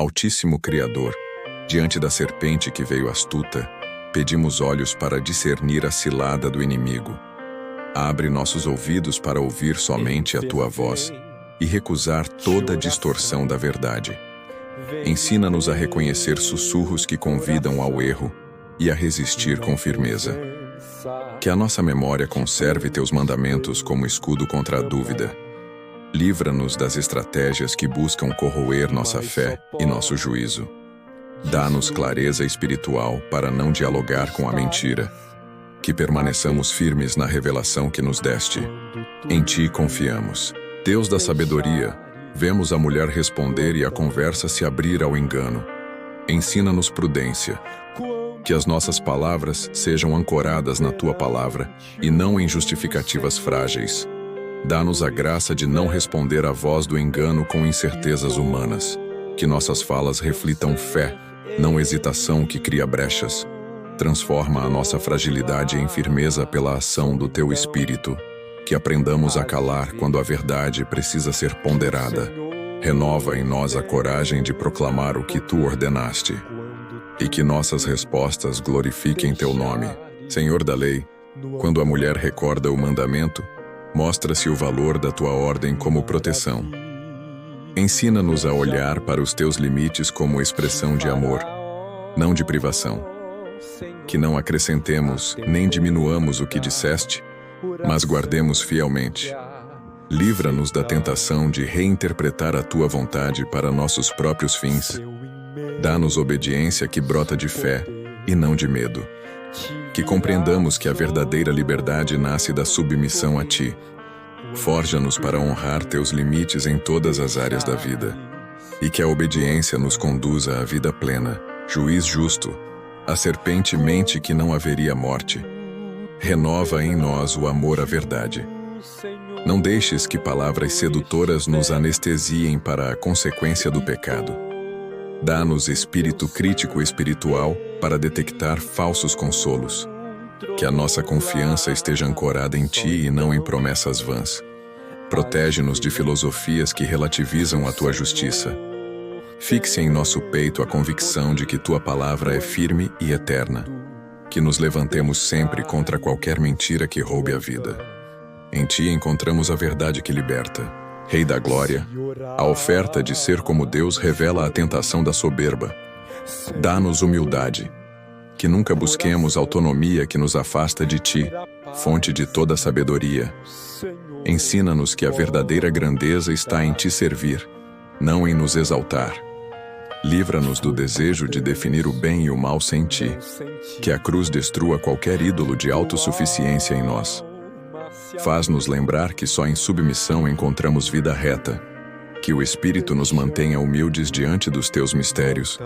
Altíssimo Criador, diante da serpente que veio astuta, pedimos olhos para discernir a cilada do inimigo. Abre nossos ouvidos para ouvir somente a tua voz e recusar toda distorção da verdade. Ensina-nos a reconhecer sussurros que convidam ao erro e a resistir com firmeza. Que a nossa memória conserve teus mandamentos como escudo contra a dúvida. Livra-nos das estratégias que buscam corroer nossa fé e nosso juízo. Dá-nos clareza espiritual para não dialogar com a mentira. Que permaneçamos firmes na revelação que nos deste. Em ti confiamos. Deus da sabedoria, vemos a mulher responder e a conversa se abrir ao engano. Ensina-nos prudência. Que as nossas palavras sejam ancoradas na tua palavra e não em justificativas frágeis. Dá-nos a graça de não responder à voz do engano com incertezas humanas. Que nossas falas reflitam fé, não hesitação que cria brechas. Transforma a nossa fragilidade em firmeza pela ação do teu Espírito. Que aprendamos a calar quando a verdade precisa ser ponderada. Renova em nós a coragem de proclamar o que tu ordenaste. E que nossas respostas glorifiquem teu nome. Senhor da lei, quando a mulher recorda o mandamento, mostra-se o valor da tua ordem como proteção. Ensina-nos a olhar para os teus limites como expressão de amor, não de privação. Que não acrescentemos nem diminuamos o que disseste, mas guardemos fielmente. Livra-nos da tentação de reinterpretar a tua vontade para nossos próprios fins. Dá-nos obediência que brota de fé e não de medo. Que compreendamos que a verdadeira liberdade nasce da submissão a ti. Forja-nos para honrar teus limites em todas as áreas da vida. E que a obediência nos conduza à vida plena, juiz justo. A serpente mente que não haveria morte. Renova em nós o amor à verdade. Não deixes que palavras sedutoras nos anestesiem para a consequência do pecado. Dá-nos espírito crítico espiritual para detectar falsos consolos. Que a nossa confiança esteja ancorada em ti e não em promessas vãs. Protege-nos de filosofias que relativizam a tua justiça. Fixe em nosso peito a convicção de que tua palavra é firme e eterna. Que nos levantemos sempre contra qualquer mentira que roube a vida. Em ti encontramos a verdade que liberta. Rei da glória, a oferta de ser como Deus revela a tentação da soberba. Dá-nos humildade. Que nunca busquemos autonomia que nos afasta de ti, fonte de toda sabedoria. Ensina-nos que a verdadeira grandeza está em te servir, não em nos exaltar. Livra-nos do desejo de definir o bem e o mal sem ti. Que a cruz destrua qualquer ídolo de autossuficiência em nós. Faz-nos lembrar que só em submissão encontramos vida reta. Que o Espírito nos mantenha humildes diante dos teus mistérios.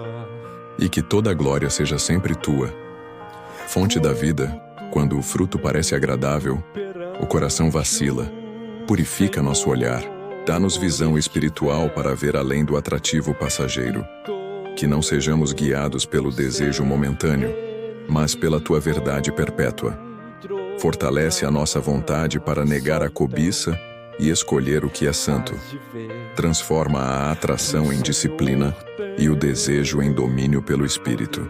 E que toda a glória seja sempre tua. Fonte da vida, quando o fruto parece agradável, o coração vacila. Purifica nosso olhar. Dá-nos visão espiritual para ver além do atrativo passageiro. Que não sejamos guiados pelo desejo momentâneo, mas pela tua verdade perpétua. Fortalece a nossa vontade para negar a cobiça e escolher o que é santo. Transforma a atração em disciplina e o desejo em domínio pelo Espírito.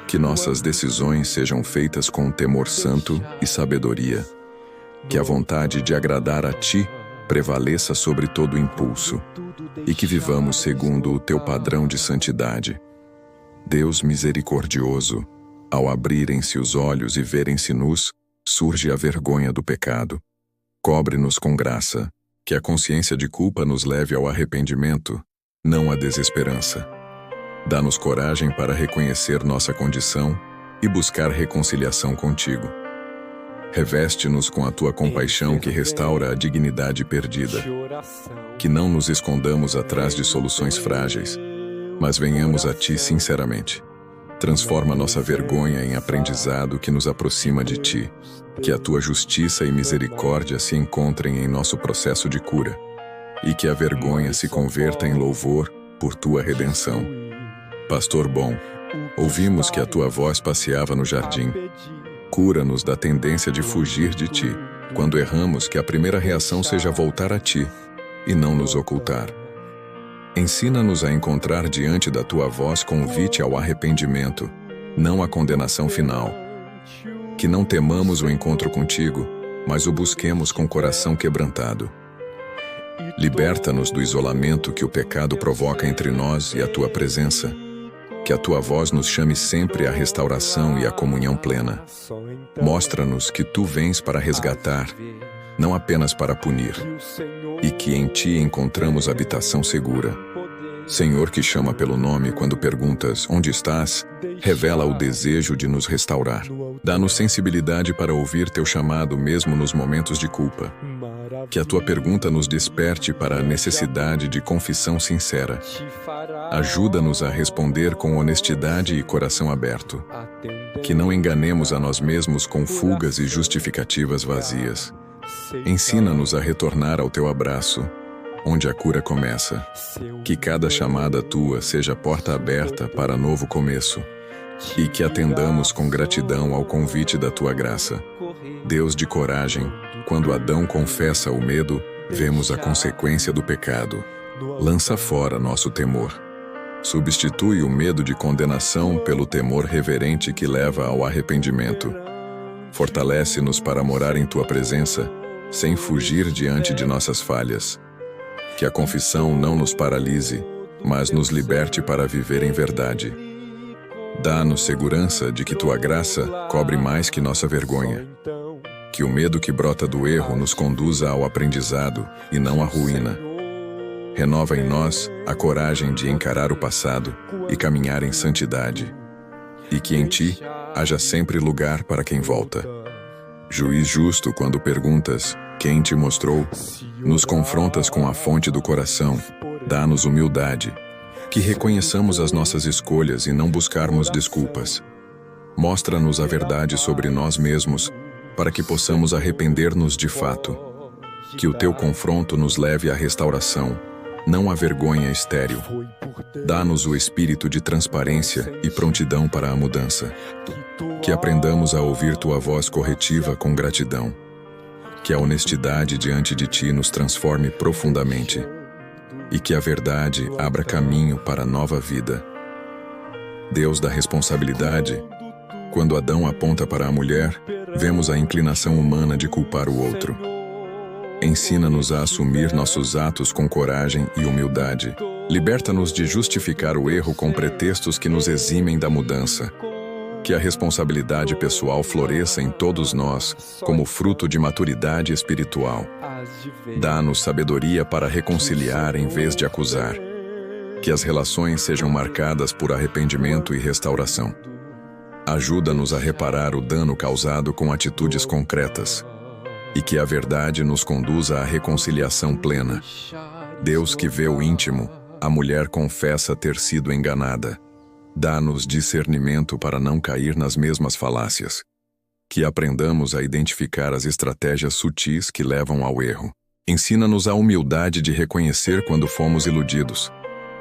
Que nossas decisões sejam feitas com temor santo e sabedoria. Que a vontade de agradar a ti prevaleça sobre todo impulso, e que vivamos segundo o teu padrão de santidade. Deus misericordioso, ao abrirem-se os olhos e verem-se nus, surge a vergonha do pecado. Cobre-nos com graça, que a consciência de culpa nos leve ao arrependimento, não à desesperança. Dá-nos coragem para reconhecer nossa condição e buscar reconciliação contigo. Reveste-nos com a tua compaixão que restaura a dignidade perdida. Que não nos escondamos atrás de soluções frágeis, mas venhamos a ti sinceramente. Transforma nossa vergonha em aprendizado que nos aproxima de ti. Que a tua justiça e misericórdia se encontrem em nosso processo de cura. E que a vergonha se converta em louvor por tua redenção. Pastor bom, ouvimos que a tua voz passeava no jardim. Cura-nos da tendência de fugir de ti. Quando erramos, que a primeira reação seja voltar a ti e não nos ocultar. Ensina-nos a encontrar diante da tua voz convite ao arrependimento, não à condenação final. Que não temamos o encontro contigo, mas o busquemos com coração quebrantado. Liberta-nos do isolamento que o pecado provoca entre nós e a tua presença. Que a tua voz nos chame sempre à restauração e à comunhão plena. Mostra-nos que tu vens para resgatar, não apenas para punir, e que em ti encontramos habitação segura. Senhor, que chama pelo nome quando perguntas onde estás, revela o desejo de nos restaurar. Dá-nos sensibilidade para ouvir teu chamado mesmo nos momentos de culpa. Que a tua pergunta nos desperte para a necessidade de confissão sincera. Ajuda-nos a responder com honestidade e coração aberto. Que não enganemos a nós mesmos com fugas e justificativas vazias. Ensina-nos a retornar ao teu abraço, onde a cura começa. Que cada chamada tua seja porta aberta para novo começo. E que atendamos com gratidão ao convite da tua graça. Deus de coragem, quando Adão confessa o medo, vemos a consequência do pecado. Lança fora nosso temor. Substitui o medo de condenação pelo temor reverente que leva ao arrependimento. Fortalece-nos para morar em tua presença, sem fugir diante de nossas falhas. Que a confissão não nos paralise, mas nos liberte para viver em verdade. Dá-nos segurança de que tua graça cobre mais que nossa vergonha. Que o medo que brota do erro nos conduza ao aprendizado e não à ruína. Renova em nós a coragem de encarar o passado e caminhar em santidade. E que em ti haja sempre lugar para quem volta. Juiz justo, quando perguntas quem te mostrou, nos confrontas com a fonte do coração, dá-nos humildade. Que reconheçamos as nossas escolhas e não buscarmos desculpas. Mostra-nos a verdade sobre nós mesmos, para que possamos arrepender-nos de fato. Que o teu confronto nos leve à restauração, não à vergonha estéril. Dá-nos o espírito de transparência e prontidão para a mudança. Que aprendamos a ouvir tua voz corretiva com gratidão. Que a honestidade diante de ti nos transforme profundamente. E que a verdade abra caminho para a nova vida. Deus da responsabilidade, quando Adão aponta para a mulher, vemos a inclinação humana de culpar o outro. Ensina-nos a assumir nossos atos com coragem e humildade. Liberta-nos de justificar o erro com pretextos que nos eximem da mudança. Que a responsabilidade pessoal floresça em todos nós, como fruto de maturidade espiritual. Dá-nos sabedoria para reconciliar em vez de acusar. Que as relações sejam marcadas por arrependimento e restauração. Ajuda-nos a reparar o dano causado com atitudes concretas. E que a verdade nos conduza à reconciliação plena. Deus que vê o íntimo, a mulher confessa ter sido enganada. Dá-nos discernimento para não cair nas mesmas falácias. Que aprendamos a identificar as estratégias sutis que levam ao erro. Ensina-nos a humildade de reconhecer quando fomos iludidos.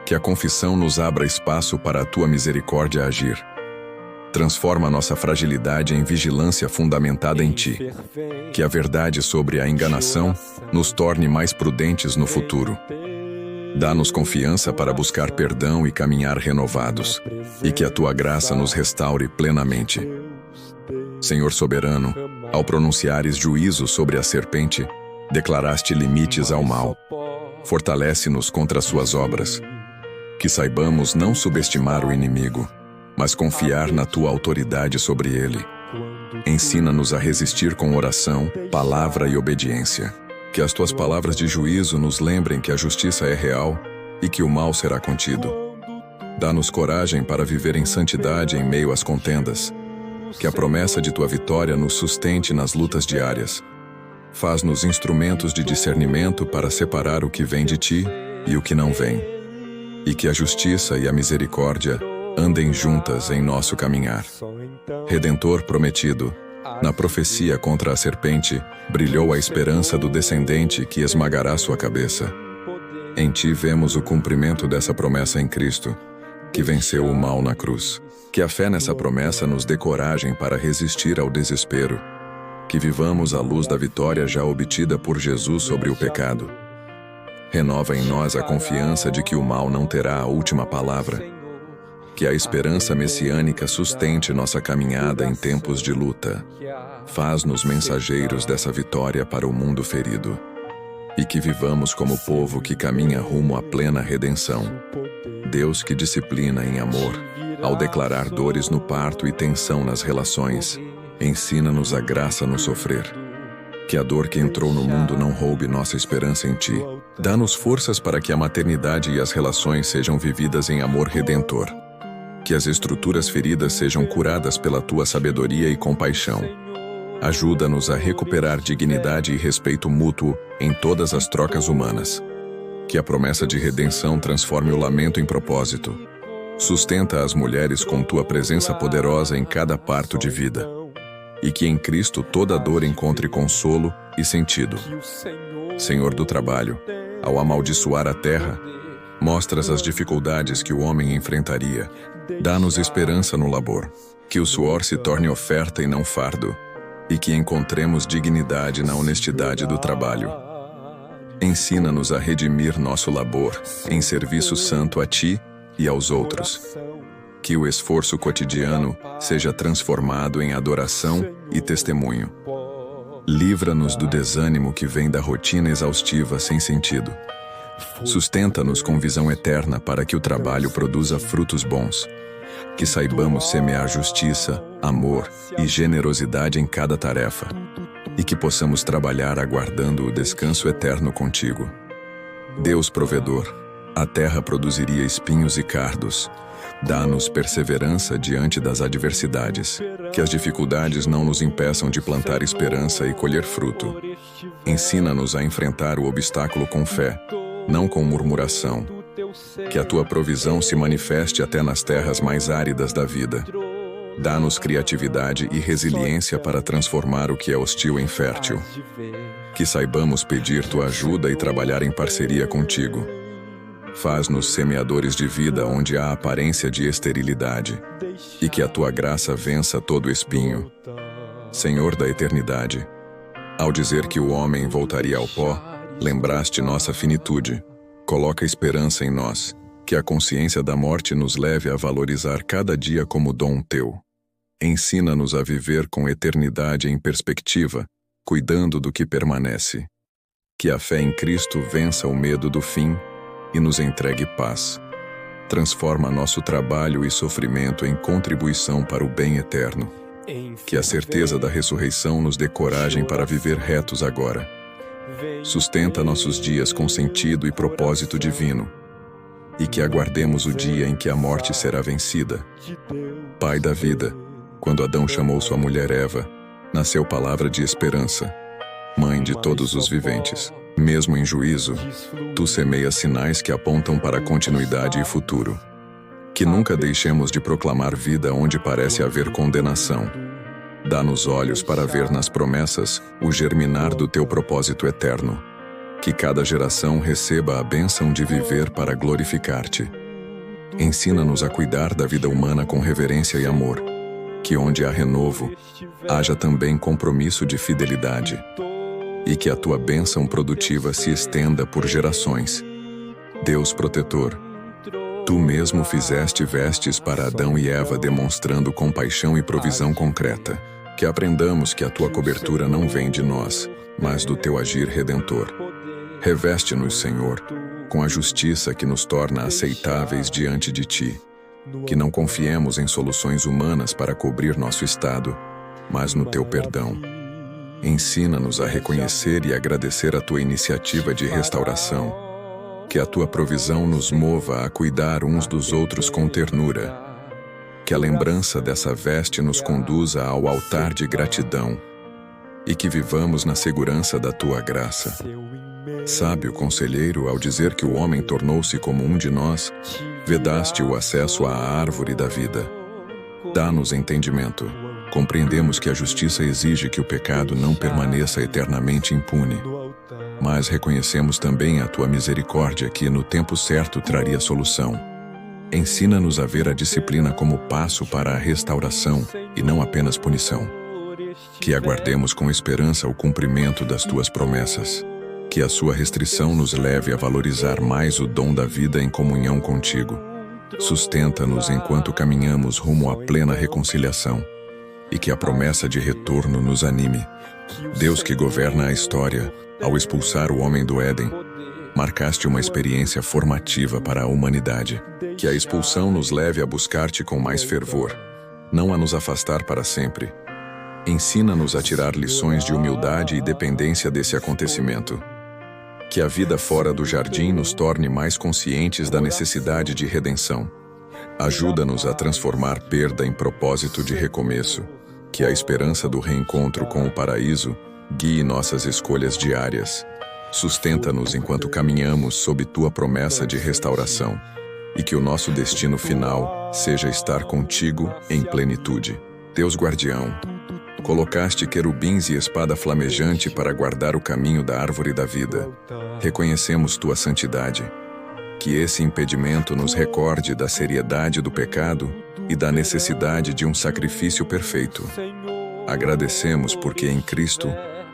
Que a confissão nos abra espaço para a tua misericórdia agir. Transforma nossa fragilidade em vigilância fundamentada em ti. Que a verdade sobre a enganação nos torne mais prudentes no futuro. Dá-nos confiança para buscar perdão e caminhar renovados, e que a tua graça nos restaure plenamente. Senhor soberano, ao pronunciares juízo sobre a serpente, declaraste limites ao mal. Fortalece-nos contra as suas obras. Que saibamos não subestimar o inimigo, mas confiar na tua autoridade sobre ele. Ensina-nos a resistir com oração, palavra e obediência. Que as tuas palavras de juízo nos lembrem que a justiça é real e que o mal será contido. Dá-nos coragem para viver em santidade em meio às contendas. Que a promessa de tua vitória nos sustente nas lutas diárias. Faz-nos instrumentos de discernimento para separar o que vem de ti e o que não vem. E que a justiça e a misericórdia andem juntas em nosso caminhar. Redentor prometido, na profecia contra a serpente, brilhou a esperança do descendente que esmagará sua cabeça. Em ti vemos o cumprimento dessa promessa em Cristo, que venceu o mal na cruz. Que a fé nessa promessa nos dê coragem para resistir ao desespero. Que vivamos à luz da vitória já obtida por Jesus sobre o pecado. Renova em nós a confiança de que o mal não terá a última palavra. Que a esperança messiânica sustente nossa caminhada em tempos de luta. Faz-nos mensageiros dessa vitória para o mundo ferido. E que vivamos como povo que caminha rumo à plena redenção. Deus que disciplina em amor, ao declarar dores no parto e tensão nas relações, ensina-nos a graça no sofrer. Que a dor que entrou no mundo não roube nossa esperança em Ti. Dá-nos forças para que a maternidade e as relações sejam vividas em amor redentor. Que as estruturas feridas sejam curadas pela Tua sabedoria e compaixão. Ajuda-nos a recuperar dignidade e respeito mútuo em todas as trocas humanas. Que a promessa de redenção transforme o lamento em propósito. Sustenta as mulheres com Tua presença poderosa em cada parto de vida. E que em Cristo toda dor encontre consolo e sentido. Senhor do trabalho, ao amaldiçoar a terra, mostras as dificuldades que o homem enfrentaria. Dá-nos esperança no labor, que o suor se torne oferta e não fardo, e que encontremos dignidade na honestidade do trabalho. Ensina-nos a redimir nosso labor em serviço santo a Ti e aos outros. Que o esforço cotidiano seja transformado em adoração e testemunho. Livra-nos do desânimo que vem da rotina exaustiva sem sentido. Sustenta-nos com visão eterna para que o trabalho produza frutos bons. Que saibamos semear justiça, amor e generosidade em cada tarefa. E que possamos trabalhar aguardando o descanso eterno contigo. Deus provedor, a terra produziria espinhos e cardos. Dá-nos perseverança diante das adversidades. Que as dificuldades não nos impeçam de plantar esperança e colher fruto. Ensina-nos a enfrentar o obstáculo com fé, não com murmuração. Que a Tua provisão se manifeste até nas terras mais áridas da vida. Dá-nos criatividade e resiliência para transformar o que é hostil em fértil. Que saibamos pedir Tua ajuda e trabalhar em parceria contigo. Faz-nos semeadores de vida onde há aparência de esterilidade, e que a Tua graça vença todo espinho. Senhor da eternidade, ao dizer que o homem voltaria ao pó, lembraste nossa finitude. Coloca esperança em nós, que a consciência da morte nos leve a valorizar cada dia como dom Teu. Ensina-nos a viver com eternidade em perspectiva, cuidando do que permanece. Que a fé em Cristo vença o medo do fim e nos entregue paz. Transforma nosso trabalho e sofrimento em contribuição para o bem eterno. Que a certeza da ressurreição nos dê coragem para viver retos agora. Sustenta nossos dias com sentido e propósito divino. E que aguardemos o dia em que a morte será vencida. Pai da vida, quando Adão chamou sua mulher Eva, nasceu palavra de esperança. Mãe de todos os viventes. Mesmo em juízo, Tu semeias sinais que apontam para a continuidade e futuro. Que nunca deixemos de proclamar vida onde parece haver condenação. Dá-nos olhos para ver nas promessas o germinar do Teu propósito eterno. Que cada geração receba a bênção de viver para glorificar-Te. Ensina-nos a cuidar da vida humana com reverência e amor. Que onde há renovo, haja também compromisso de fidelidade. E que a Tua bênção produtiva se estenda por gerações. Deus protetor, Tu mesmo fizeste vestes para Adão e Eva demonstrando compaixão e provisão concreta. Que aprendamos que a Tua cobertura não vem de nós, mas do Teu agir redentor. Reveste-nos, Senhor, com a justiça que nos torna aceitáveis diante de Ti. Que não confiemos em soluções humanas para cobrir nosso estado, mas no Teu perdão. Ensina-nos a reconhecer e agradecer a Tua iniciativa de restauração. Que a Tua provisão nos mova a cuidar uns dos outros com ternura. Que a lembrança dessa veste nos conduza ao altar de gratidão. E que vivamos na segurança da Tua graça. Sábio conselheiro, ao dizer que o homem tornou-se como um de nós, vedaste o acesso à árvore da vida. Dá-nos entendimento. Compreendemos que a justiça exige que o pecado não permaneça eternamente impune. Mas reconhecemos também a Tua misericórdia que, no tempo certo, traria solução. Ensina-nos a ver a disciplina como passo para a restauração e não apenas punição. Que aguardemos com esperança o cumprimento das Tuas promessas. Que a sua restrição nos leve a valorizar mais o dom da vida em comunhão contigo. Sustenta-nos enquanto caminhamos rumo à plena reconciliação, e que a promessa de retorno nos anime. Deus que governa a história, ao expulsar o homem do Éden, marcaste uma experiência formativa para a humanidade. Que a expulsão nos leve a buscar-te com mais fervor, não a nos afastar para sempre. Ensina-nos a tirar lições de humildade e dependência desse acontecimento. Que a vida fora do jardim nos torne mais conscientes da necessidade de redenção. Ajuda-nos a transformar perda em propósito de recomeço. Que a esperança do reencontro com o paraíso guie nossas escolhas diárias. Sustenta-nos enquanto caminhamos sob tua promessa de restauração. E que o nosso destino final seja estar contigo em plenitude. Deus guardião, colocaste querubins e espada flamejante para guardar o caminho da árvore da vida. Reconhecemos tua santidade. Que esse impedimento nos recorde da seriedade do pecado e da necessidade de um sacrifício perfeito. Agradecemos porque em Cristo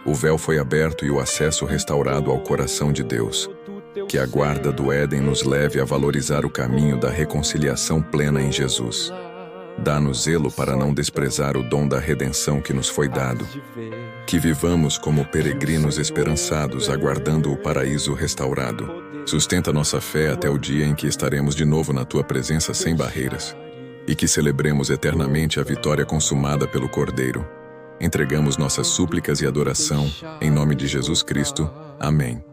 o véu foi aberto e o acesso restaurado ao coração de Deus. Que a guarda do Éden nos leve a valorizar o caminho da reconciliação plena em Jesus. Dá-nos zelo para não desprezar o dom da redenção que nos foi dado. Que vivamos como peregrinos esperançados, aguardando o paraíso restaurado. Sustenta nossa fé até o dia em que estaremos de novo na tua presença sem barreiras. E que celebremos eternamente a vitória consumada pelo Cordeiro. Entregamos nossas súplicas e adoração, em nome de Jesus Cristo. Amém.